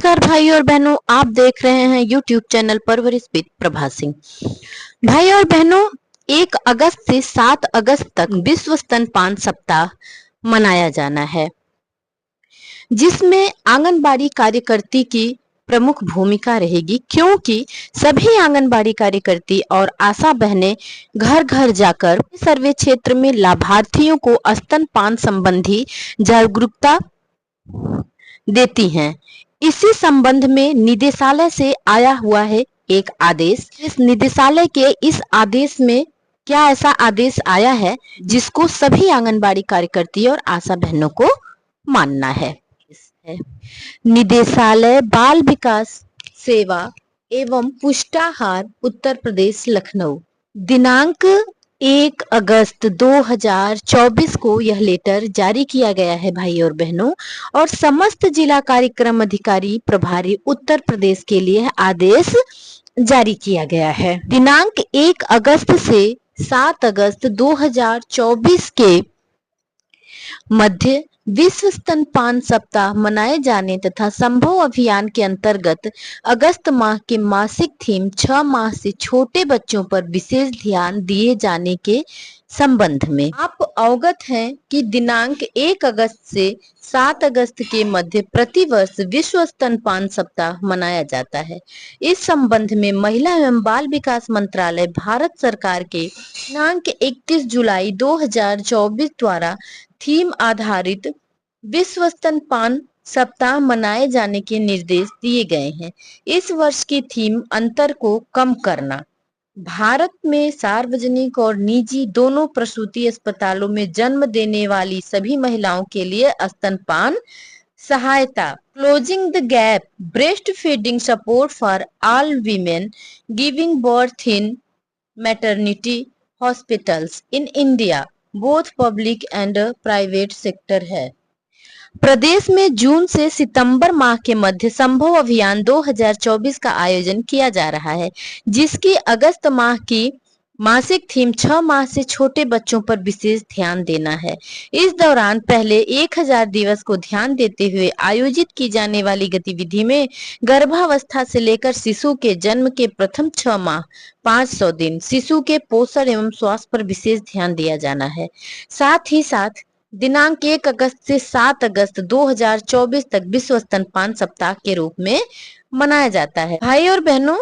नमस्कार भाई और बहनों, आप देख रहे हैं YouTube चैनल परवरिश विद प्रभा सिंह। भाई और बहनों, 1 अगस्त से 7 अगस्त तक विश्व स्तनपान सप्ताह मनाया जाना है, जिसमें आंगनबाड़ी कार्यकर्ती की प्रमुख भूमिका रहेगी, क्योंकि सभी आंगनबाड़ी कार्यकर्ती और आशा बहनें घर घर जाकर सर्वे क्षेत्र में लाभार्थियों को स्तनपान संबंधी जागरूकता देती हैं। इसी संबंध में निदेशालय से आया हुआ है एक आदेश। इस निदेशालय के इस आदेश में क्या ऐसा आदेश आया है जिसको सभी आंगनबाड़ी कार्यकर्ती और आशा बहनों को मानना है। निदेशालय बाल विकास सेवा एवं पुष्टाहार उत्तर प्रदेश लखनऊ, दिनांक 1 अगस्त 2024 को यह लेटर जारी किया गया है भाई और बहनों, और समस्त जिला कार्यक्रम अधिकारी प्रभारी उत्तर प्रदेश के लिए आदेश जारी किया गया है। दिनांक 1 अगस्त से 7 अगस्त 2024 के मध्य विश्व स्तनपान सप्ताह मनाए जाने तथा संभव अभियान के अंतर्गत अगस्त माह के मासिक थीम 6 माह से छोटे बच्चों पर विशेष ध्यान दिए जाने के संबंध में आप अवगत हैं कि दिनांक 1 अगस्त से 7 अगस्त के मध्य प्रतिवर्ष विश्व स्तनपान सप्ताह मनाया जाता है। इस संबंध में महिला एवं बाल विकास मंत्रालय भारत सरकार के दिनांक 31 जुलाई 2024 द्वारा थीम आधारित विश्व स्तनपान सप्ताह मनाए जाने के निर्देश दिए गए हैं। इस वर्ष की थीम अंतर को कम करना। भारत में सार्वजनिक और निजी दोनों प्रसूति अस्पतालों में जन्म देने वाली सभी महिलाओं के लिए स्तनपान सहायता, closing the gap, breast feeding support for all women giving birth in maternity hospitals in India both public and private sector है। प्रदेश में जून से सितंबर माह के मध्य संभव अभियान 2024 का आयोजन किया जा रहा है, जिसकी अगस्त माह की मासिक थीम 6 माह से छोटे बच्चों पर विशेष ध्यान देना है। इस दौरान पहले 1000 दिवस को ध्यान देते हुए आयोजित की जाने वाली गतिविधि में गर्भावस्था से लेकर शिशु के जन्म के प्रथम 6 माह 500 दिन शिशु के पोषण एवं स्वास्थ्य पर विशेष ध्यान दिया जाना है। साथ ही साथ दिनांक 1 अगस्त से 7 अगस्त 2024 तक विश्व स्तनपान सप्ताह के रूप में मनाया जाता है। भाई और बहनों,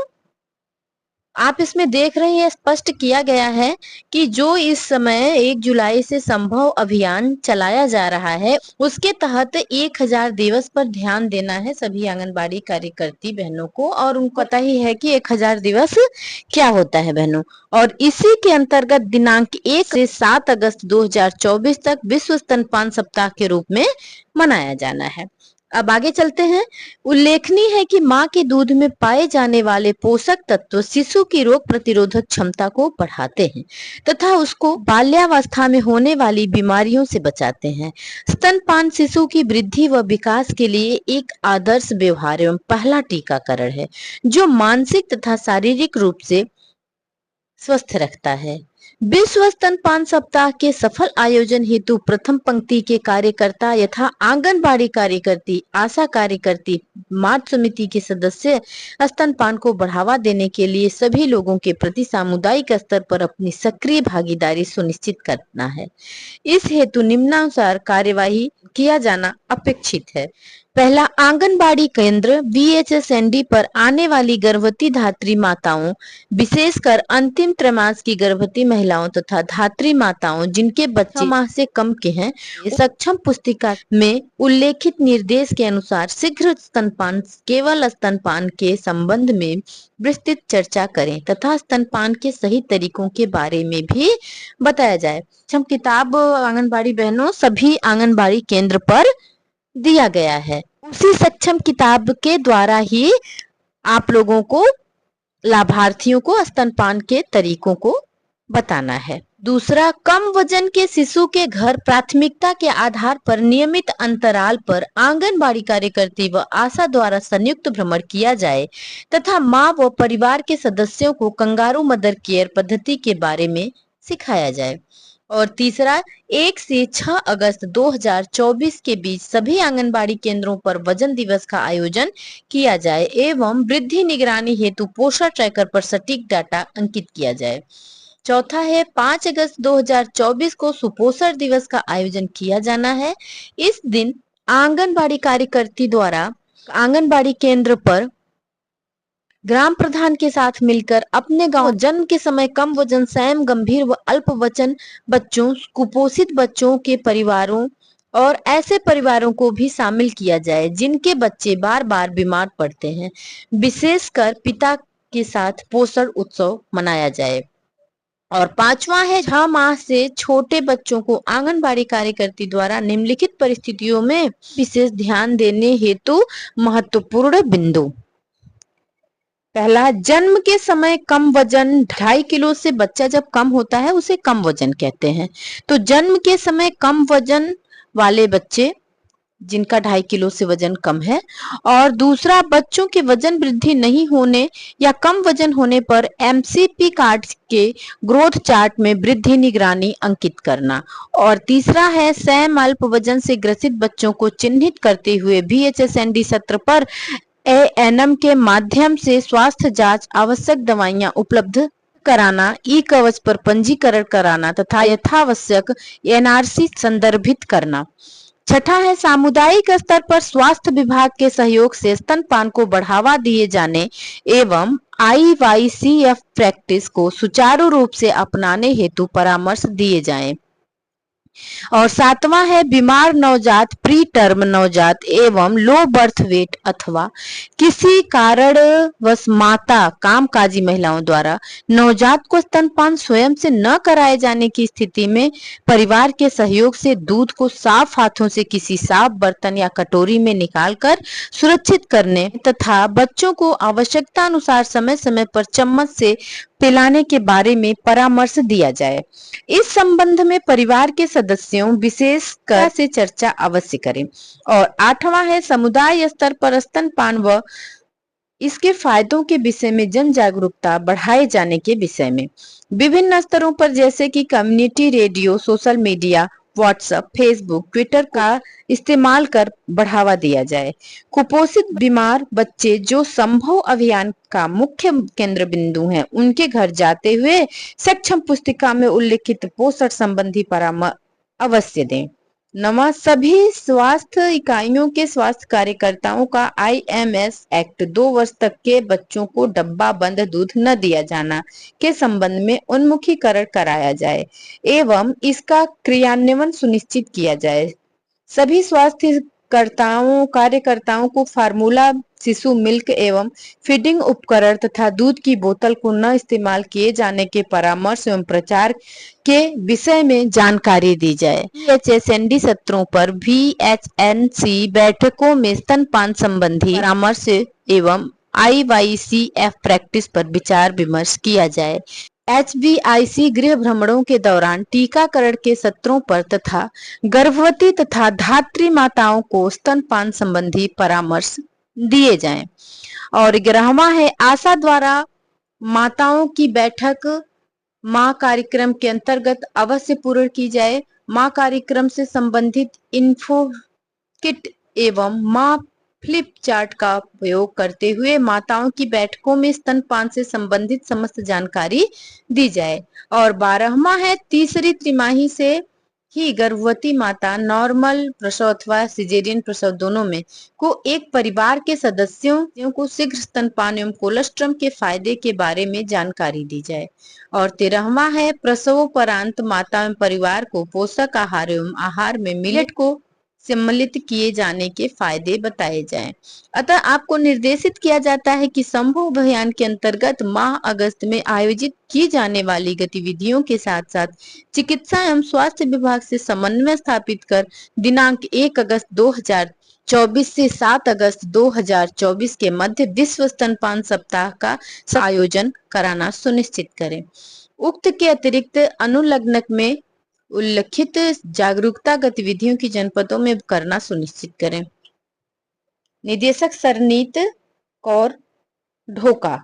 आप इसमें देख रहे हैं स्पष्ट किया गया है कि जो इस समय 1 जुलाई से संभव अभियान चलाया जा रहा है, उसके तहत 1000 दिवस पर ध्यान देना है सभी आंगनबाड़ी कार्यकर्ती बहनों को, और उनको पता ही है कि 1000 दिवस क्या होता है बहनों। और इसी के अंतर्गत दिनांक 1 से 7 अगस्त 2024 तक विश्व स्तनपान सप्ताह के रूप में मनाया जाना है। अब आगे चलते हैं। उल्लेखनीय है कि मां के दूध में पाए जाने वाले पोषक तत्व शिशु की रोग प्रतिरोधक क्षमता को बढ़ाते हैं तथा उसको बाल्यावस्था में होने वाली बीमारियों से बचाते हैं। स्तनपान शिशु की वृद्धि व विकास के लिए एक आदर्श व्यवहार एवं पहला टीकाकरण है, जो मानसिक तथा शारीरिक रूप से स्वस्थ रखता है। विश्व स्तनपान सप्ताह के सफल आयोजन हेतु प्रथम पंक्ति के कार्यकर्ता यथा आंगनबाड़ी कार्यकर्ती, आशा कार्यकर्ती, मार्च समिति के सदस्य स्तनपान को बढ़ावा देने के लिए सभी लोगों के प्रति सामुदायिक स्तर पर अपनी सक्रिय भागीदारी सुनिश्चित करना है। इस हेतु निम्नानुसार कार्यवाही किया जाना अपेक्षित है। पहला, आंगनबाड़ी केंद्र VHSND पर आने वाली गर्भवती धात्री माताओं, विशेषकर अंतिम त्रैमास की गर्भवती महिलाओं तथा धात्री माताओं जिनके बच्चे 6 माह से कम के हैं, सक्षम पुस्तिका में उल्लेखित निर्देश के अनुसार शीघ्र स्तनपान केवल स्तनपान के संबंध में विस्तृत चर्चा करें तथा स्तनपान के सही तरीकों के बारे में भी बताया जाए। सक्षम किताब आंगनबाड़ी बहनों सभी आंगनबाड़ी केंद्र पर दिया गया है। उसी सक्षम किताब के द्वारा ही आप लोगों को, लाभार्थियों को स्तनपान के तरीकों को बताना है। दूसरा, कम वजन के शिशु के घर प्राथमिकता के आधार पर नियमित अंतराल पर आंगनबाड़ी कार्यकर्ती व आशा द्वारा संयुक्त भ्रमण किया जाए तथा मां व परिवार के सदस्यों को कंगारू मदर केयर पद्धति के बारे में सिखाया जाए। और तीसरा, 1 से 6 अगस्त 2024 के बीच सभी आंगनबाड़ी केंद्रों पर वजन दिवस का आयोजन किया जाए एवं वृद्धि निगरानी हेतु पोषण ट्रैकर पर सटीक डाटा अंकित किया जाए। चौथा है, 5 अगस्त 2024 को सुपोषण दिवस का आयोजन किया जाना है। इस दिन आंगनबाड़ी कार्यकर्ती द्वारा आंगनबाड़ी केंद्र पर ग्राम प्रधान के साथ मिलकर अपने गांव जन्म के समय कम वजन, सैम, गंभीर व अल्प वजन बच्चों, कुपोषित बच्चों के परिवारों और ऐसे परिवारों को भी शामिल किया जाए जिनके बच्चे बार बार बीमार पड़ते हैं। विशेषकर पिता के साथ पोषण उत्सव मनाया जाए। और पांचवा है, 6 माह से छोटे बच्चों को आंगनबाड़ी कार्यकर्ती द्वारा निम्नलिखित परिस्थितियों में विशेष ध्यान देने हेतु महत्वपूर्ण बिंदु। पहला, जन्म के समय कम वजन, 2.5 किलो से बच्चा जब कम होता है उसे कम वजन कहते हैं। तो जन्म के समय कम वजन वाले बच्चे जिनका 2.5 किलो से वजन कम है। और दूसरा, बच्चों के वजन वृद्धि नहीं होने या कम वजन होने पर एमसीपी कार्ड के ग्रोथ चार्ट में वृद्धि निगरानी अंकित करना। और तीसरा है, सैम अल्प वजन से ग्रसित बच्चों को चिन्हित करते हुए VHSND सत्र पर ANM के माध्यम से स्वास्थ्य जांच, आवश्यक दवाइयां उपलब्ध कराना, ई कवच पर पंजीकरण कराना तथा यथावश्यक NRC संदर्भित करना। छठा है, सामुदायिक स्तर पर स्वास्थ्य विभाग के सहयोग से स्तनपान को बढ़ावा दिए जाने एवं IYCF प्रैक्टिस को सुचारू रूप से अपनाने हेतु परामर्श दिए जाएं। और सातवां है, बीमार नवजात, प्री टर्म नवजात एवं लो बर्थ वेट अथवा किसी कारणवश माता कामकाजी महिलाओं द्वारा नवजात को स्तनपान स्वयं से न कराए जाने की स्थिति में परिवार के सहयोग से दूध को साफ हाथों से किसी साफ बर्तन या कटोरी में निकालकर सुरक्षित करने तथा बच्चों को आवश्यकता अनुसार समय समय पर चम्मच से पिलाने के बारे में परामर्श दिया जाए। इस संबंध में परिवार के सदस्यों विशेषकर से चर्चा अवश्य करें। और आठवां है, समुदाय स्तर पर स्तनपान व इसके फायदों के विषय में जन जागरूकता बढ़ाए जाने के विषय में विभिन्न स्तरों पर जैसे कि community radio, social media, WhatsApp, Facebook, Twitter का इस्तेमाल कर बढ़ावा दिया जाए। कुपोषित बीमार बच्चे जो संभव अभियान का मुख्य केंद्र बिंदु हैं, उनके घर जाते हुए सक्षम पुस्तिका में उल्लिखित पोषण संबंधी परामर्श अवश्य दें। नवा, सभी स्वास्थ्य इकाइयों के स्वास्थ्य कार्यकर्ताओं का IMS एक्ट 2 वर्ष तक के बच्चों को डब्बा बंद दूध न दिया जाना के संबंध में उन्मुखीकरण कराया जाए एवं इसका क्रियान्वयन सुनिश्चित किया जाए। सभी स्वास्थ्य कार्यकर्ताओं को फार्मूला, शिशु मिल्क एवं फीडिंग उपकरण तथा दूध की बोतल को न इस्तेमाल किए जाने के परामर्श एवं प्रचार के विषय में जानकारी दी जाए। VHSND सत्रों पर VHNC बैठकों में स्तनपान संबंधी परामर्श एवं IYCF प्रैक्टिस पर विचार विमर्श किया जाए। HBIC गृह भ्रमणों के दौरान टीकाकरण के सत्रों पर तथा गर्भवती तथा धात्री माताओं को स्तनपान संबंधी परामर्श दिए जाएं। और 11वां है, आशा द्वारा माताओं की बैठक माँ कार्यक्रम के अंतर्गत अवश्य पूर्ण की जाए। माँ कार्यक्रम से संबंधित इन्फो किट एवं माँ फ्लिप चार्ट का उपयोग करते हुए माताओं की बैठकों में स्तनपान से संबंधित समस्त जानकारी दी जाए। और 12वां है, तीसरी तिमाही से ही गर्भवती माता नॉर्मल प्रसव अथवा सिजेरियन प्रसव दोनों में को एक परिवार के सदस्यों को शीघ्र स्तनपान एवं कोलोस्ट्रम के फायदे के बारे में जानकारी दी जाए। और 13वां है, प्रसवोपरांत माता एवं परिवार को पोषक आहार एवं आहार में मिलेट को सम्मिलित किए जाने के फायदे बताए जाएं। अतः आपको निर्देशित किया जाता है कि संभव अभियान के अंतर्गत माह अगस्त में आयोजित की जाने वाली गतिविधियों के साथ साथ चिकित्सा एवं स्वास्थ्य विभाग से समन्वय स्थापित कर दिनांक 1 अगस्त 2024 से 7 अगस्त 2024 के मध्य विश्व स्तनपान सप्ताह का आयोजन कराना सुनिश्चित करें। उक्त के अतिरिक्त अनुलग्नक में उल्लिखित जागरूकता गतिविधियों की जनपदों में करना सुनिश्चित करें। निदेशक सरनीत कौर ढोका।